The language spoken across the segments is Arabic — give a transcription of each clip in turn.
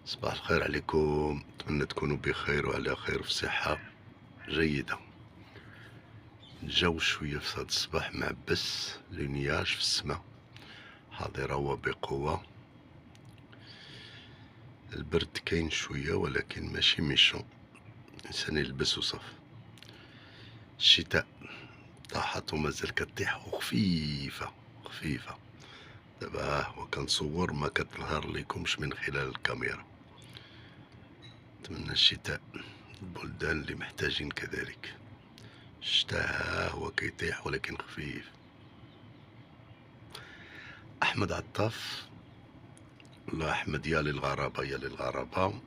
صباح الخير عليكم، أتمنى تكونوا بخير وعلى خير في صحة جيدة. الجو شوية في هذا الصباح معبس، لي في السماء حاضرة وبقوة. البرد كاين شوية ولكن ماشي ميشون، الإنسان يلبس وصف. الشتاء طاحت ومازال كطيح وخفيفة خفيفة. دابا هو كنصور ما كتظهر ليكمش من خلال الكاميرا. نتمنى الشتاء البلدان اللي محتاجين كذلك. الشتا ها هو كيطيح ولكن خفيف. أحمد عطاف، والله أحمد يا للغرابة يا للغرابة،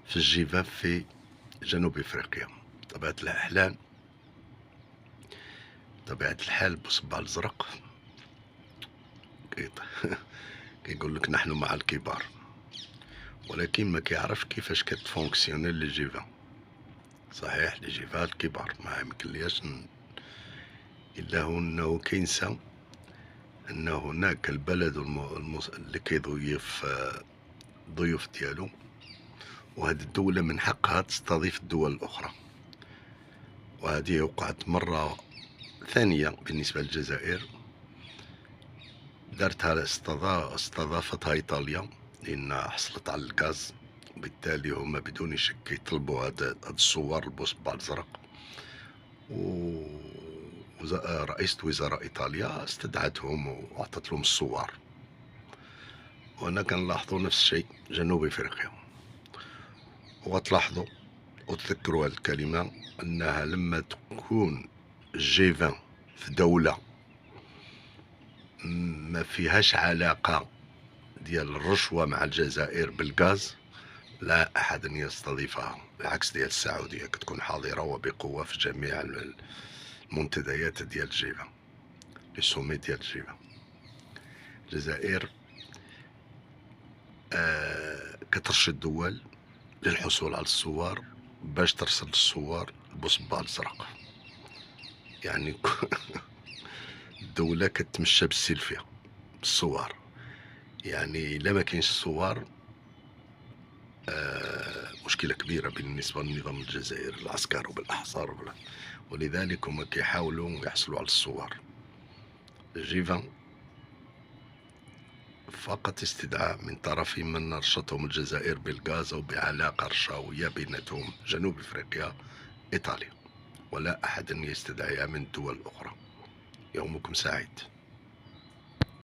في الجيفان في جنوب إفريقيا. طبيعة الحال بصبع الزرق كيقول لك نحن مع الكبار، ولكن ما كيعرفش كيفاش كتفونكسيوني لي جيفان. صحيح لي جيفان الكبار ما يمكنلياش إلا هو أنه كينسى أن هناك البلد اللي كيضيف الضيوف ديالو، وهذه الدولة من حقها تستضيف الدول الأخرى. وهذه وقعت مرة ثانية بالنسبة للجزائر، دارتها استضافتها إيطاليا لأن حصلت على الغاز، وبالتالي هما بدون شك يطلبوا هاد الصور البوصبع الزرق. ورئيسة وزراء إيطاليا استدعتهم وأعطت لهم الصور. وهنا كنلاحظوا نفس الشيء جنوب إفريقيا. وتلاحظوا وتذكروا هذه الكلمة، أنها لما تكون جيفان في دولة ما فيهاش علاقة ديال الرشوة مع الجزائر بالغاز، لا أحد يستضيفها، بالعكس ديال السعودية كتكون حاضرة وبقوة في جميع المنتديات ديال الجيفان، لي سومي ديال الجيفان. الجزائر كترشد الدول للحصول على الصور باش ترسل الصور بصبع الزرق. يعني الدولة كتمشى بالسيلفية بالصور. يعني إلا ما كاينش الصور مشكلة كبيرة بالنسبة للنظام الجزائري العسكر وبالأحصار ولذلك هما كيحاولوا يحصلوا على الصور. جيفان فقط استدعاء من طرف من نرشتهم الجزائر بالغاز أو بعلاقة رشاوية بيناتهم جنوب إفريقيا إيطاليا، ولا أحد يستدعيها من الدول الأخرى. يومكم سعيد.